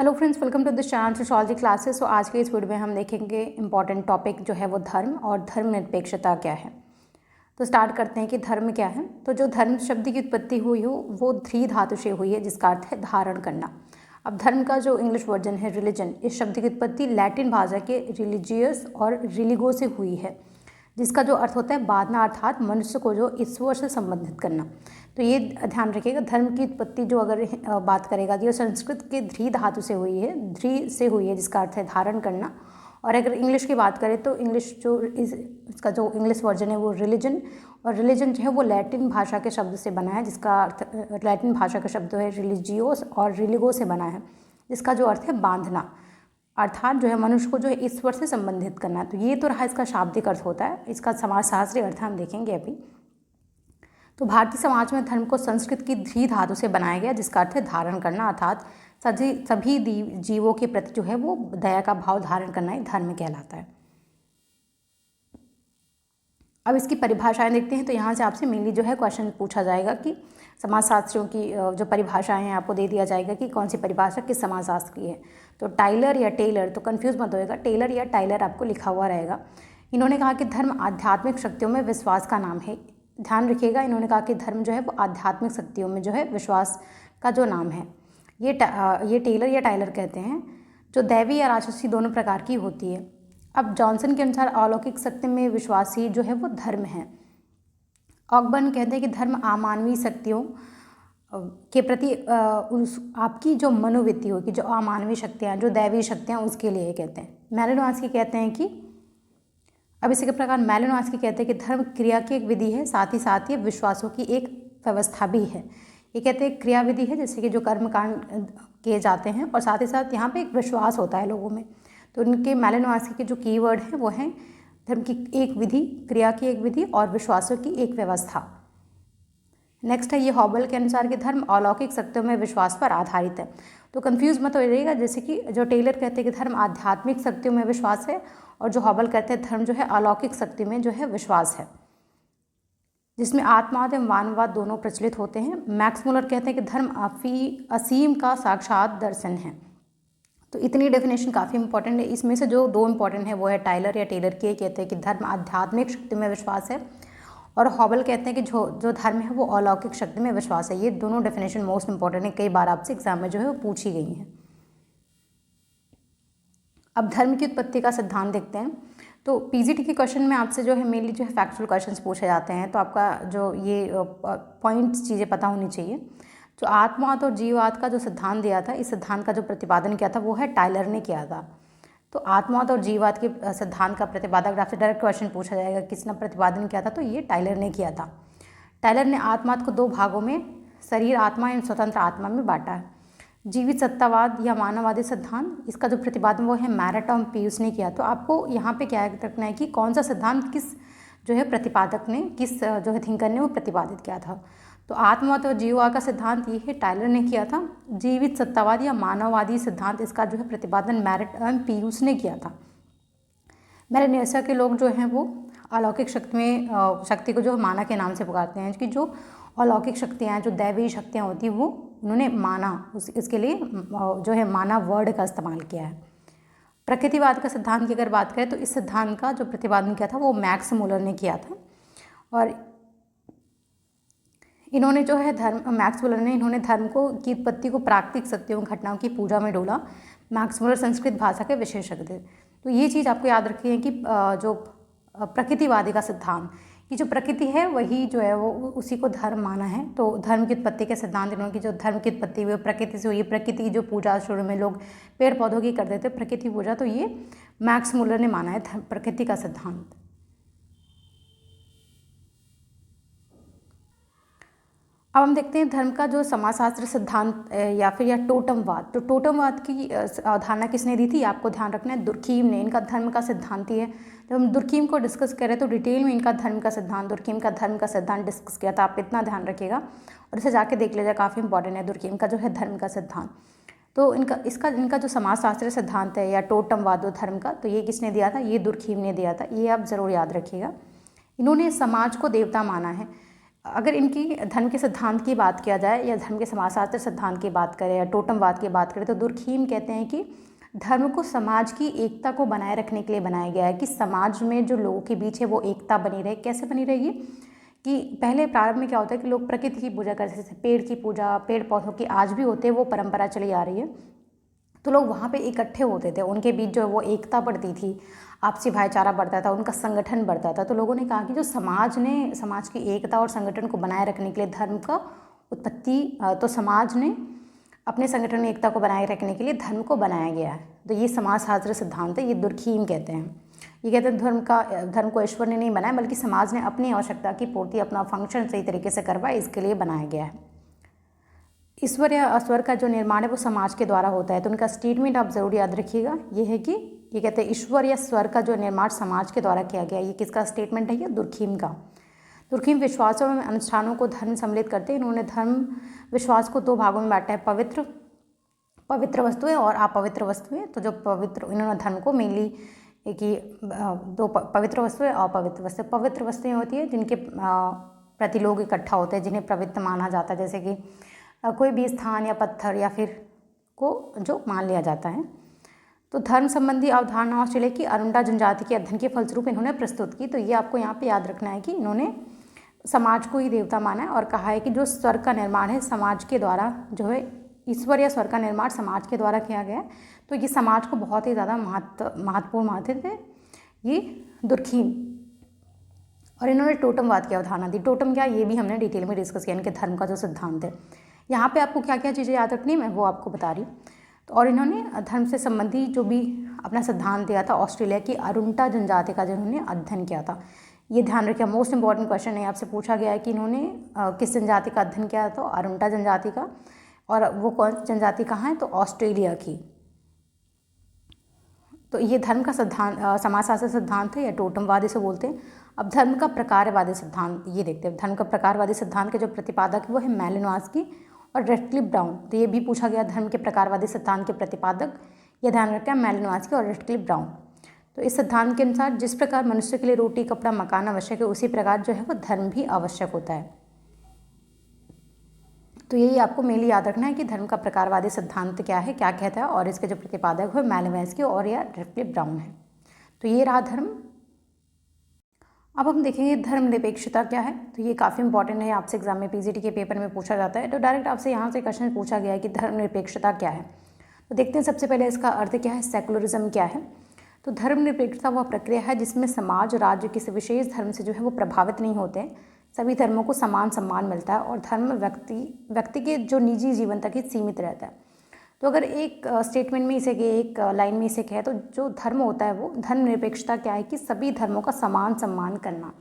Hello friends, welcome to this channel sociology classes. तो आज के इस वीडियो में हम देखेंगे इंपॉर्टेंट टॉपिक जो है वो धर्म और धर्मनिरपेक्षता क्या है। तो स्टार्ट करते हैं कि धर्म क्या है। तो जो धर्म शब्द की उत्पत्ति हुई हो वो ध्री धातु से हुई है, जिसका अर्थ है धारण करना। अब धर्म का जो इंग्लिश वर्जन है रिलीजन, इस शब्द की उत्पत्ति लैटिन भाषा के रिलीजियस और रिलीगो से हुई है, जिसका जो अर्थ होता है बांधना, अर्थात मनुष्य को जो ईश्वर से संबंधित करना। तो ये ध्यान रखिएगा, धर्म की उत्पत्ति जो अगर बात करेगा तो ये संस्कृत के ध्री धातु से हुई है, ध्री से हुई है, जिसका अर्थ है धारण करना। और अगर इंग्लिश की बात करें तो इंग्लिश जो इसका जो इंग्लिश वर्जन है वो रिलीजन, और रिलीजन जो है वो लैटिन भाषा के शब्द से बना है, जिसका अर्थ लैटिन भाषा का शब्द है रिलीजियोस और रिलीगो से बना है, जिसका जो अर्थ है बांधना, अर्थात जो है मनुष्य को जो है ईश्वर से संबंधित करना। तो ये तो रहा इसका शाब्दिक अर्थ होता है। इसका समाजशास्त्रीय अर्थ हम देखेंगे अभी। तो भारतीय समाज में धर्म को संस्कृत की ध्री धातु से बनाया गया, जिसका अर्थ है धारण करना, अर्थात सभी जीवों के प्रति जो है वो दया का भाव धारण करना ही धर्म कहलाता है। अब इसकी परिभाषाएं देखते हैं। तो यहाँ से आपसे मेनली जो है क्वेश्चन पूछा जाएगा कि समाजशास्त्रियों की जो परिभाषाएं हैं आपको दे दिया जाएगा कि कौन सी परिभाषा किस समाजशास्त्र की है। तो टाइलर या टेलर, तो कंफ्यूज मत होएगा, टेलर या टाइलर आपको लिखा हुआ रहेगा। इन्होंने कहा कि धर्म आध्यात्मिक शक्तियों में विश्वास का नाम है। ध्यान रखिएगा, इन्होंने कहा कि धर्म जो है वो आध्यात्मिक शक्तियों में जो है विश्वास का जो नाम है। ये टेलर या टाइलर कहते हैं, जो दैवी या राजसी दोनों प्रकार की होती है। अब जॉनसन के अनुसार अलौकिक शक्ति में विश्वास ही जो है वो धर्म है। ऑकबर्न कहते हैं कि धर्म अमानवीय शक्तियों के प्रति आपकी जो मनोवृत्ति होगी, जो अमानवीय शक्तियाँ, जो दैवीय शक्तियाँ, उसके लिए कहते हैं। मैलिनोव्स्की कहते हैं कि अब इसी के प्रकार मैलिनोव्स्की कहते हैं कि धर्म क्रिया की एक विधि है, साथ ही ये विश्वासों की एक व्यवस्था भी है। ये कहते हैं क्रिया विधि है, जैसे कि जो कर्म कांड किए जाते हैं, और साथ ही साथ यहाँ पे एक विश्वास होता है लोगों में। तो उनके मैलिनोव्स्की के जो कीवर्ड हैं वो हैं धर्म की एक विधि, क्रिया की एक विधि और विश्वासों की एक व्यवस्था। नेक्स्ट है ये हॉबल के अनुसार कि धर्म अलौकिक शक्तियों में विश्वास पर आधारित है। तो कंफ्यूज मत होइएगा, जैसे कि जो टेलर कहते हैं कि धर्म आध्यात्मिक शक्तियों में विश्वास है, और जो हॉबल कहते हैं धर्म जो है अलौकिक शक्ति में जो है विश्वास है, जिसमें आत्मावाद एवं मानववाद दोनों प्रचलित होते हैं। मैक्स मुलर कहते हैं कि धर्म असीम का साक्षात दर्शन है। तो इतनी डेफिनेशन काफ़ी इंपॉर्टेंट है। इसमें से जो दो इंपॉर्टेंट है वो है टाइलर या टेलर के कहते हैं कि धर्म आध्यात्मिक शक्ति में विश्वास है, और हॉबल कहते हैं कि जो धर्म है वो अलौकिक शक्ति में विश्वास है। ये दोनों डेफिनेशन मोस्ट इंपॉर्टेंट है, कई बार आपसे एग्जाम में जो है वो पूछी गई हैं। अब धर्म की उत्पत्ति का सिद्धांत देखते हैं। तो पीजीटी के क्वेश्चन में आपसे जो है मेनली जो है फैक्चुअल क्वेश्चंस पूछे जाते हैं, तो आपका जो ये पॉइंट्स चीज़ें पता होनी चाहिए। जो आत्मवाद और जीववाद का जो सिद्धांत दिया था, इस सिद्धांत का जो प्रतिपादन किया था वो है टाइलर ने किया था। तो आत्मवाद और जीववाद के सिद्धांत का प्रतिपादक, आपसे डायरेक्ट क्वेश्चन पूछा जाएगा किसने प्रतिपादन किया था, तो ये टाइलर ने किया था। टाइलर ने आत्मवाद को दो भागों में, शरीर आत्मा एवं स्वतंत्र आत्मा में बांटा है। जीवित सत्तावाद या मानववादी सिद्धांत, इसका जो प्रतिपादन वो है मैरट और पियूष ने किया। तो आपको यहाँ पे क्या रखना है कि कौन सा सिद्धांत किस जो है प्रतिपादक ने, किस जो है थिंकर ने वो प्रतिपादित किया था। तो आत्मवाद और जीववाद का सिद्धांत ये है टाइलर ने किया था। जीवित सत्तावाद या मानववादी सिद्धांत, इसका जो है प्रतिपादन मैरट एवं पियूष ने किया था। मेलानेशिया के लोग जो हैं वो अलौकिक शक्ति को जो माना के नाम से पुकारते हैं, कि जो अलौकिक शक्तियाँ, जो दैवीय शक्तियाँ होती हैं वो उन्होंने माना, इसके लिए जो है माना वर्ड का इस्तेमाल किया है। प्रकृतिवाद का सिद्धांत की अगर बात करें तो इस सिद्धांत का जो प्रतिपादन किया था वो मैक्स मुलर ने किया था, और इन्होंने जो है मैक्स मुलर ने इन्होंने धर्म की उत्पत्ति को प्राकृतिक शक्तियों घटनाओं की पूजा में डोला। मैक्स मुलर संस्कृत भाषा के विशेषज्ञ थे। तो ये चीज़ आपको याद रखनी है कि जो प्रकृतिवादी का सिद्धांत, कि जो प्रकृति है वही जो है वो उसी को धर्म माना है। तो धर्म की उत्पत्ति के सिद्धांत इन्होंने की जो धर्म की उत्पत्ति हुई प्रकृति से हुई, प्रकृति की जो पूजा शुरू में लोग पेड़ पौधों की करते थे प्रकृति पूजा, तो ये मैक्स मुलर ने माना है प्रकृति का सिद्धांत। अब हम देखते हैं धर्म का जो समाजशास्त्र सिद्धांत या फिर टोटमवाद। तो टोटमवाद की अवधारणा किसने दी थी, आपको ध्यान रखना है दुर्खीम ने। इनका धर्म का सिद्धांत ही है। जब हम दुर्खीम को डिस्कस करें तो डिटेल में इनका धर्म का सिद्धांत, दुर्खीम का धर्म का सिद्धांत डिस्कस किया था। आप इतना ध्यान रखिएगा और इसे जाके देख लीजिएगा, काफ़ी इंपॉर्टेंट है दुर्खीम का जो है धर्म का सिद्धांत। तो इनका जो समाजशास्त्रीय सिद्धांत है या टोटमवाद धर्म का, तो ये किसने दिया था, ये दुर्खीम ने दिया था। ये आप ज़रूर याद रखिएगा। इन्होंने समाज को देवता माना है। अगर इनकी धर्म के सिद्धांत की बात किया जाए या धर्म के समाजशास्त्र सिद्धांत की बात करें या टोटमवाद की बात करें तो दुर्खीम कहते हैं कि धर्म को समाज की एकता को बनाए रखने के लिए बनाया गया है, कि समाज में जो लोगों के बीच है वो एकता बनी रहे। कैसे बनी रहेगी कि पहले प्रारंभ में क्या होता है कि लोग प्रकृति की पूजा करते थे, पेड़ की पूजा, पेड़ पौधों की आज भी होते हैं, वो परंपरा चली आ रही है। तो लोग वहाँ पे इकट्ठे होते थे, उनके बीच जो है वो एकता बढ़ती थी, आपसी भाईचारा बढ़ता था, उनका संगठन बढ़ता था। तो लोगों ने कहा कि जो समाज की एकता और संगठन को बनाए रखने के लिए धर्म का उत्पत्ति, तो समाज ने अपने संगठन में एकता को बनाए रखने के लिए धर्म को बनाया गया है। तो ये समाजशास्त्र सिद्धांत है, ये दुर्खीम कहते हैं। ये कहते हैं धर्म को ईश्वर ने नहीं बनाया, बल्कि समाज ने अपनी आवश्यकता की पूर्ति, अपना फंक्शन सही तरीके से करवाए, इसके लिए बनाया गया है। ईश्वर या अस्वर का जो निर्माण है वो समाज के द्वारा होता है। तो उनका स्टेटमेंट आप ज़रूर याद रखिएगा, ये है कि ये कहते हैं ईश्वर या स्वर का जो निर्माण समाज के द्वारा किया गया। ये किसका स्टेटमेंट है? ये दुर्खीम का। दुर्खीम विश्वासों में अनुष्ठानों को धर्म सम्मिलित करते हैं। इन्होंने धर्म विश्वास को दो भागों में बांटा है, पवित्र वस्तुएं और अपवित्र वस्तुएं। तो जो पवित्र, इन्होंने धर्म को मेनली कि दो पवित्र वस्तुएं और अपवित्र वस्तुएं। पवित्र वस्तुएं होती है जिनके प्रति लोग इकट्ठा होते हैं, जिन्हें पवित्र माना जाता है, जैसे कि कोई भी स्थान या पत्थर या फिर को जो मान लिया जाता है। तो धर्म संबंधी अवधारणा ऑस्ट्रेलिया की अरुंडा जनजाति के अध्ययन के फलस्वरूप इन्होंने प्रस्तुत की। तो ये आपको यहाँ पे याद रखना है कि इन्होंने समाज को ही देवता माना है और कहा है कि जो स्वर्ग का निर्माण है समाज के द्वारा, जो है ईश्वर या स्वर्ग का निर्माण समाज के द्वारा किया गया है। तो ये समाज को बहुत ही ज़्यादा महत्वपूर्ण मानते थे ये दुर्खीम। और इन्होंने टोटमवाद की अवधारणा दी। टोटम क्या, ये भी हमने डिटेल में डिस्कस किया, इनके धर्म का जो सिद्धांत है। यहाँ पे आपको क्या क्या चीज़ें याद रखनी है मैं वो आपको बता रही हूँ। तो और इन्होंने धर्म से संबंधी जो भी अपना सिद्धांत दिया था, ऑस्ट्रेलिया की अरुंडा जनजाति का जिन्होंने अध्ययन किया था। ये ध्यान रखिए, मोस्ट इंपॉर्टेंट क्वेश्चन है, आपसे पूछा गया है कि इन्होंने किस जनजाति का अध्ययन किया था? अरुंडा जनजाति का। और वो कौन जनजाति कहाँ है? तो ऑस्ट्रेलिया की। तो ये धर्म का सिद्धांत समाजशास्त्र सिद्धांत है या टोटमवाद इसे बोलते हैं। अब धर्म का प्रकारवादी सिद्धांत ये देखते हैं। धर्म का प्रकारवादी सिद्धांत के जो प्रतिपादक है वो है मैलिनोव्स्की और रेडक्लिफ ब्राउन। तो ये भी पूछा गया, धर्म के प्रकारवादी सिद्धांत के प्रतिपादक, ये ध्यान रखें, मैलिनोव्स्की और रेडक्लिफ ब्राउन। तो इस सिद्धांत के अनुसार जिस प्रकार मनुष्य के लिए रोटी, कपड़ा, मकान आवश्यक है, उसी प्रकार जो है वो धर्म भी आवश्यक होता है। तो यही आपको मेनली याद रखना है कि धर्म का प्रकारवादी सिद्धांत क्या है, क्या कहता है, और इसके जो प्रतिपादक है मैलिनोव्स्की और या रेडक्लिफ ब्राउन है। तो ये रहा धर्म। अब हम देखेंगे धर्मनिरपेक्षता क्या है। तो ये काफ़ी इंपॉर्टेंट है, आपसे एग्जाम में पीजीटी के पेपर में पूछा जाता है। तो डायरेक्ट आपसे यहाँ से क्वेश्चन पूछा गया है कि धर्मनिरपेक्षता क्या है। तो देखते हैं सबसे पहले इसका अर्थ क्या है, सेकुलरिज्म क्या है। तो धर्मनिरपेक्षता वह प्रक्रिया है जिसमें समाज, राज्य किसी विशेष धर्म से जो है वो प्रभावित नहीं होते हैं, सभी धर्मों को समान सम्मान मिलता है और धर्म व्यक्ति के जो निजी जीवन तक ही सीमित रहता है। तो अगर एक स्टेटमेंट में इसे एक लाइन में इसे कहे तो जो धर्म होता है वो धर्मनिरपेक्षता क्या है कि सभी धर्मों का समान सम्मान करना।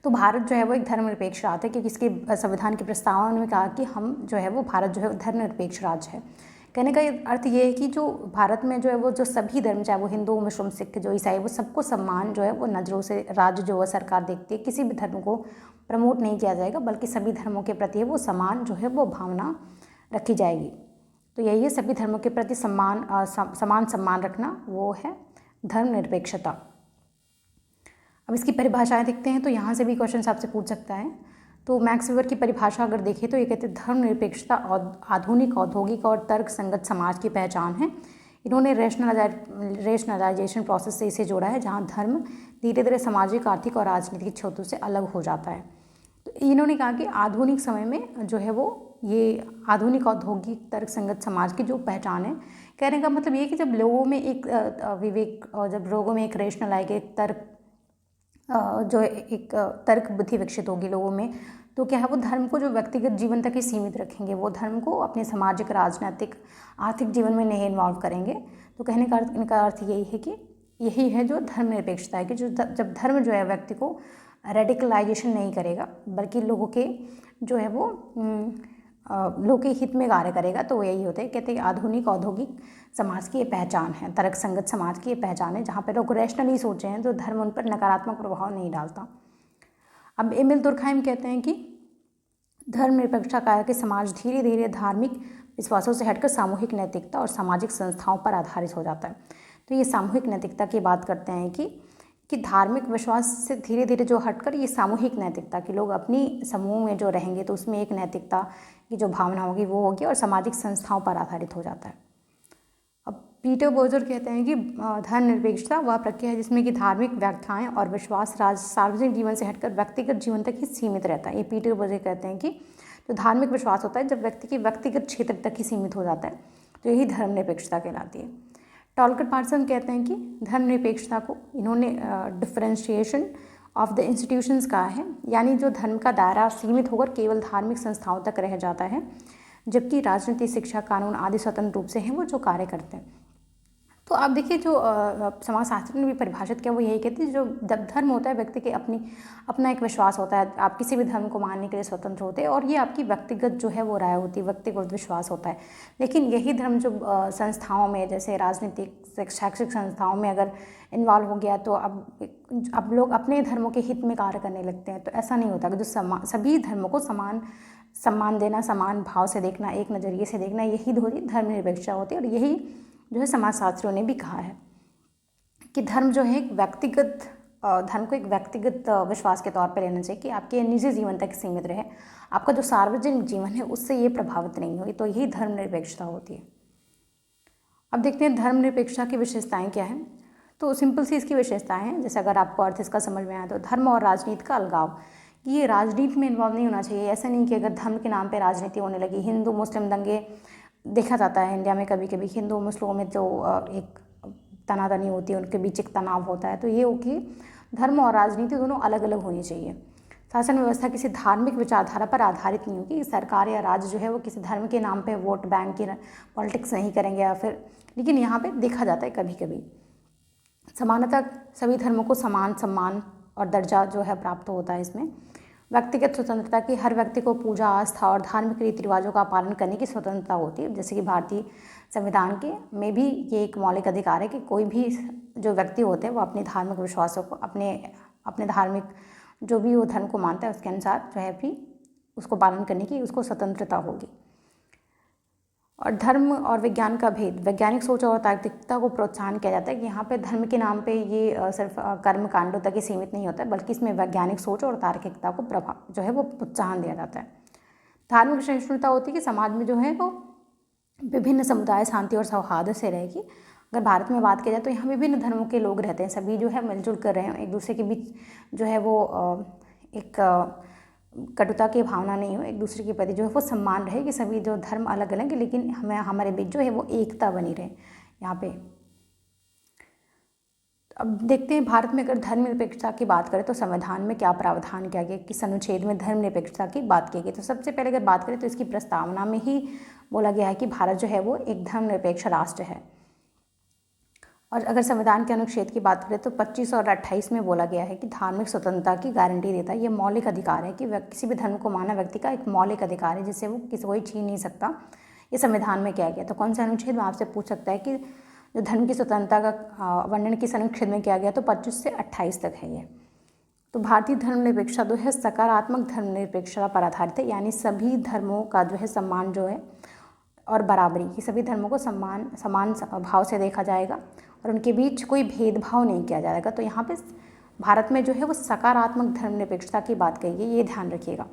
तो भारत जो है वो एक धर्मनिरपेक्ष राज्य है, क्योंकि इसके संविधान के प्रस्तावना में कहा कि हम जो है वो भारत जो है धर्मनिरपेक्ष राज्य है। कहने का अर्थ ये है कि जो भारत में जो है वो जो सभी धर्म, चाहे वो हिंदू, मुस्लिम, सिख, जो ईसाई, वो सबको सम्मान जो है वो नज़रों से राज्य जो है सरकार देखती है। किसी भी धर्म को प्रमोट नहीं किया जाएगा, बल्कि सभी धर्मों के प्रति वो समान जो है वो भावना रखी जाएगी। तो यही है, सभी धर्मों के प्रति समान सम्मान रखना, वो है धर्मनिरपेक्षता। अब इसकी परिभाषाएं देखते हैं। तो यहाँ से भी क्वेश्चन आपसे पूछ सकता है। तो मैक्स वेबर की परिभाषा अगर देखें तो ये कहते हैं धर्मनिरपेक्षता आधुनिक, औद्योगिक और तर्कसंगत समाज की पहचान है। इन्होंने रेशनलाइजेशन प्रोसेस से इसे जोड़ा है, जहाँ धर्म धीरे धीरे सामाजिक, आर्थिक और राजनीतिक क्षेत्रों से अलग हो जाता है। तो इन्होंने कहा कि आधुनिक समय में जो है वो ये आधुनिक, औद्योगिक, तर्कसंगत समाज की जो पहचान है, कहने का मतलब ये कि जब लोगों में एक विवेक और जब लोगों में एक रेशनल आएगा, एक तर्क बुद्धि विकसित होगी लोगों में, तो क्या है वो धर्म को जो व्यक्तिगत जीवन तक ही सीमित रखेंगे, वो धर्म को अपने सामाजिक, राजनीतिक, आर्थिक जीवन में नहीं इन्वॉल्व करेंगे। तो कहने का इनका अर्थ यही है कि यही है जो धर्मनिरपेक्षता है, कि जब धर्म जो है व्यक्ति को रेडिकलाइजेशन नहीं करेगा, बल्कि लोगों के जो है वो लोग के हित में कार्य करेगा। तो यही होता है, कहते हैं आधुनिक, औद्योगिक समाज की ये पहचान है, तर्कसंगत समाज की ये पहचान है, जहाँ पे लोग रैशनली सोचे हैं तो धर्म उन पर नकारात्मक प्रभाव नहीं डालता। अब एमिल दुर्कहाइम कहते हैं कि धर्मनिरपेक्षता का है कि समाज धीरे धीरे धार्मिक विश्वासों से हटकर सामूहिक नैतिकता और सामाजिक संस्थाओं पर आधारित हो जाता है। तो ये सामूहिक नैतिकता की बात करते हैं कि कि धार्मिक विश्वास से धीरे धीरे जो हटकर ये सामूहिक नैतिकता कि लोग अपनी समूह में जो रहेंगे तो उसमें एक नैतिकता की जो भावना होगी वो होगी और सामाजिक संस्थाओं पर आधारित हो जाता है। अब पीटर बोजर कहते हैं कि धर्मनिरपेक्षता वह प्रक्रिया है जिसमें कि धार्मिक व्याख्याएं और विश्वास सार्वजनिक जीवन से हटकर व्यक्तिगत जीवन तक ही सीमित रहता है। ये पीटर बोजर कहते हैं कि जो धार्मिक विश्वास होता है जब व्यक्ति के व्यक्तिगत क्षेत्र तक ही सीमित हो जाता है तो यही धर्मनिरपेक्षता कहलाती है। टॉलकर पार्सन कहते हैं कि धर्मनिरपेक्षता को इन्होंने डिफरेंशिएशन ऑफ द इंस्टीट्यूशंस कहा है, यानी जो धर्म का दायरा सीमित होकर केवल धार्मिक संस्थाओं तक रह जाता है जबकि राजनीति, शिक्षा, कानून आदि स्वतंत्र रूप से हैं वो जो कार्य करते हैं। तो आप देखिए जो समाजशास्त्र ने भी परिभाषित किया वो यही कहते हैं जो जब धर्म होता है व्यक्ति के अपना एक विश्वास होता है, आप किसी भी धर्म को मानने के लिए स्वतंत्र होते हैं और ये आपकी व्यक्तिगत जो है वो राय होती है, व्यक्तिगत विश्वास होता है। लेकिन यही धर्म जो संस्थाओं में जैसे राजनीतिक, शैक्षिक संस्थाओं में अगर इन्वॉल्व हो गया तो अब लोग अपने धर्मों के हित में कार्य करने लगते हैं। तो ऐसा नहीं होता कि जो सभी धर्मों को समान सम्मान देना, समान भाव से देखना, एक नज़रिए से देखना, यही धर्मनिरपेक्षता होती है। और यही जो है समाजशास्त्रियों ने भी कहा है कि धर्म जो है धर्म को एक व्यक्तिगत विश्वास के तौर पर लेना चाहिए कि आपके निजी जीवन तक सीमित रहे, आपका जो सार्वजनिक जीवन है उससे ये प्रभावित नहीं होगी, तो यही धर्मनिरपेक्षता होती है। अब देखते हैं धर्मनिरपेक्षता की विशेषताएं क्या हैं। तो सिंपल सी इसकी विशेषताएं हैं, जैसे अगर आपको अर्थ इसका समझ में आए तो धर्म और राजनीति का अलगाव, ये राजनीति में इन्वॉल्व नहीं होना चाहिए। ऐसा नहीं कि अगर धर्म के नाम पे राजनीति होने लगी, हिंदू मुस्लिम दंगे देखा जाता है इंडिया में कभी कभी, हिंदू मुस्लिमों में जो एक तनातनी होती है, उनके बीच एक तनाव होता है। तो ये हो कि धर्म और राजनीति दोनों अलग अलग होनी चाहिए। शासन व्यवस्था किसी धार्मिक विचारधारा पर आधारित नहीं होगी। सरकार या राज्य जो है वो किसी धर्म के नाम पे वोट बैंक की पॉलिटिक्स नहीं करेंगे या फिर, लेकिन यहाँ पे देखा जाता है कभी कभी समानता, सभी धर्मों को समान सम्मान और दर्जा जो है प्राप्त होता है। इसमें व्यक्तिगत स्वतंत्रता की, हर व्यक्ति को पूजा, आस्था और धार्मिक रीति रिवाजों का पालन करने की स्वतंत्रता होती है। जैसे कि भारतीय संविधान के में भी ये एक मौलिक अधिकार है कि कोई भी जो व्यक्ति होते हैं वो अपने धार्मिक विश्वासों को, अपने धार्मिक जो भी वो धर्म को मानता है उसके अनुसार जो है भी उसको पालन करने की उसको स्वतंत्रता होगी। और धर्म और विज्ञान का भेद, वैज्ञानिक सोच और तार्किकता को प्रोत्साहन किया जाता है कि यहाँ पे धर्म के नाम पे ये सिर्फ कर्म कांडों तक ही सीमित नहीं होता है, बल्कि इसमें वैज्ञानिक सोच और तार्किकता को जो है वो प्रोत्साहन दिया जाता है। धार्मिक सहिष्णुता होती है कि समाज में जो है वो विभिन्न समुदाय शांति और सौहार्द से रहेगी। अगर भारत में बात की जाए तो यहाँ विभिन्न धर्मों के लोग रहते हैं, सभी जो है मिलजुल कर रहे हैं, एक दूसरे के बीच जो है वो एक कटुता की भावना नहीं हो, एक दूसरे के प्रति जो है वो सम्मान रहे कि सभी जो धर्म अलग अलग है लेकिन हमारे बीच जो है वो एकता बनी रहे यहाँ पे। अब देखते हैं भारत में अगर धर्मनिरपेक्षता की बात करें तो संविधान में क्या प्रावधान किया गया, किस अनुच्छेद में धर्मनिरपेक्षता की बात की गई। तो सबसे पहले अगर बात करें तो इसकी प्रस्तावना में ही बोला गया है कि भारत जो है वो एक धर्मनिरपेक्ष राष्ट्र है। और अगर संविधान के अनुच्छेद की बात करें तो 25 और 28 में बोला गया है कि धार्मिक स्वतंत्रता की गारंटी देता है। ये मौलिक अधिकार है कि किसी भी धर्म को मानना व्यक्ति का एक मौलिक अधिकार है जिससे वो किसी कोई छीन नहीं सकता। ये संविधान में किया गया। तो कौन सा अनुच्छेद में आपसे पूछ सकता है कि जो धर्म की स्वतंत्रता का वर्णन किस अनुच्छेद में किया गया, तो 25 से 28 तक है ये। तो भारतीय धर्मनिरपेक्षता जो है सकारात्मक धर्मनिरपेक्षता पर आधारित है, यानी सभी धर्मों का जो है सम्मान जो है और बराबरी की, सभी धर्मों को समान भाव से देखा जाएगा और उनके बीच कोई भेदभाव नहीं किया जाएगा। तो यहाँ पे भारत में जो है वो सकारात्मक धर्मनिरपेक्षता की बात कही है, ये ध्यान रखिएगा।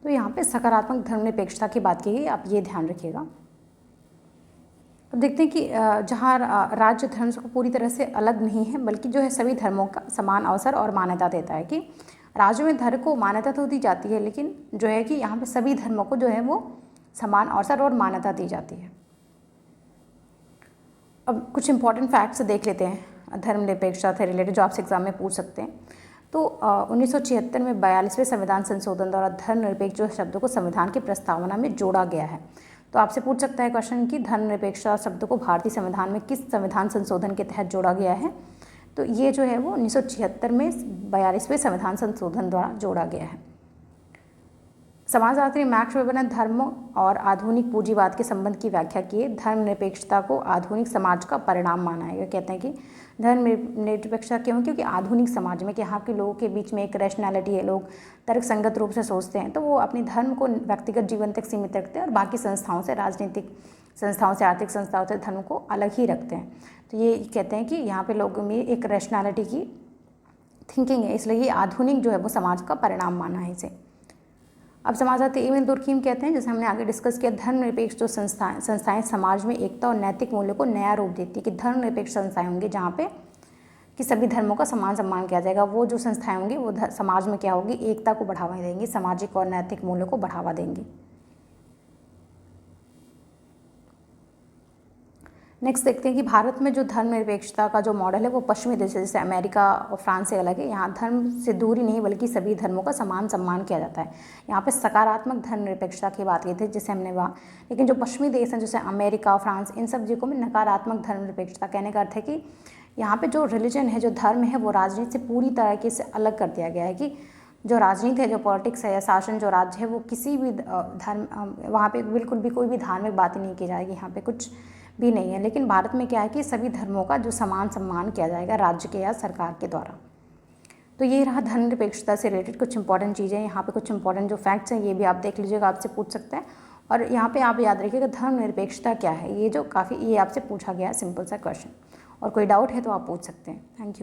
तो यहाँ पे सकारात्मक धर्मनिरपेक्षता की बात की गई, आप ये ध्यान रखिएगा। अब देखते हैं कि जहाँ राज्य धर्म को पूरी तरह से अलग नहीं है बल्कि जो है सभी धर्मों का समान अवसर और मान्यता देता है कि राज्यों में धर्म को मान्यता तो दी जाती है लेकिन जो है कि यहाँ पे सभी धर्मों को जो है वो समान अवसर और मान्यता दी जाती है। अब कुछ इंपॉर्टेंट फैक्ट्स देख लेते हैं धर्मनिरपेक्षता से रिलेटेड जो आपसे एग्जाम में पूछ सकते हैं। तो 1976 में 42वें संविधान संशोधन द्वारा धर्मनिरपेक्ष जो शब्द को संविधान की प्रस्तावना में जोड़ा गया है। तो आपसे पूछ सकता है क्वेश्चन कि धर्मनिरपेक्षता शब्द को भारतीय संविधान में किस संविधान संशोधन के तहत जोड़ा गया है। तो ये जो है वो 1976 में 42वें संविधान संशोधन द्वारा जोड़ा गया है। समाजशास्त्री मैक्स वेबर ने धर्म और आधुनिक पूंजीवाद के संबंध की व्याख्या की है। धर्मनिरपेक्षता को आधुनिक समाज का परिणाम माना है। कहते हैं कि धर्मनिरपेक्षता क्यों? क्योंकि आधुनिक समाज में कि यहाँ के लोगों के बीच में एक रैशनैलिटी है, लोग तर्कसंगत रूप से सोचते हैं, तो वो अपने धर्म को व्यक्तिगत जीवन तक सीमित रखते हैं और बाकी संस्थाओं से, राजनीतिक संस्थाओं से, आर्थिक संस्थाओं से धर्म को अलग ही रखते हैं। तो ये कहते हैं कि यहाँ पे लोगों में एक रैशनैलिटी की थिंकिंग है, इसलिए ये आधुनिक जो है वो समाज का परिणाम माना है इसे। अब समाजशास्त्री इवन दुर्खीम कहते हैं, जैसे हमने आगे डिस्कस किया, धर्मनिरपेक्ष जो संस्थाएं समाज में एकता और नैतिक मूल्यों को नया रूप देती है। कि धर्मनिरपेक्ष संस्थाएं होंगी जहाँ पे कि सभी धर्मों का समान सम्मान किया जाएगा। वो जो संस्थाएं होंगी वो समाज में क्या होगी, एकता को बढ़ावा देंगी, सामाजिक और नैतिक मूल्यों को बढ़ावा देंगी। नेक्स्ट देखते हैं कि भारत में जो धर्मनिरपेक्षता का जो मॉडल है वो पश्चिमी देश जैसे अमेरिका और फ्रांस से अलग है। यहाँ धर्म से दूरी नहीं बल्कि सभी धर्मों का समान सम्मान किया जाता है। यहाँ पे सकारात्मक धर्मनिरपेक्षता की बात की थी जैसे हमने वहाँ, लेकिन जो पश्चिमी देश हैं जैसे अमेरिका, फ्रांस, इन सब जगहों में नकारात्मक धर्मनिरपेक्षता। कहने का अर्थ है कि यहाँ पे जो रिलीजन है, जो धर्म है, वो राजनीति से पूरी तरीके से अलग कर दिया गया है। कि जो राजनीति है, जो पॉलिटिक्स है या शासन जो राज्य है, वो किसी भी धर्म, वहाँ पे बिल्कुल भी कोई भी धार्मिक बातें नहीं की जाएगी, यहाँ पे कुछ भी नहीं है। लेकिन भारत में क्या है कि सभी धर्मों का जो समान सम्मान किया जाएगा राज्य के या सरकार के द्वारा। तो ये रहा धर्मनिरपेक्षता से रिलेटेड कुछ इंपॉर्टेंट चीज़ें। यहाँ पे कुछ इंपॉर्टेंट जो फैक्ट्स हैं ये भी आप देख लीजिएगा, आपसे पूछ सकते हैं। और यहाँ पे आप याद रखिएगा धर्मनिरपेक्षता क्या है, ये जो काफ़ी ये आपसे पूछा गया है, सिंपल सा क्वेश्चन। और कोई डाउट है तो आप पूछ सकते हैं। Thank you.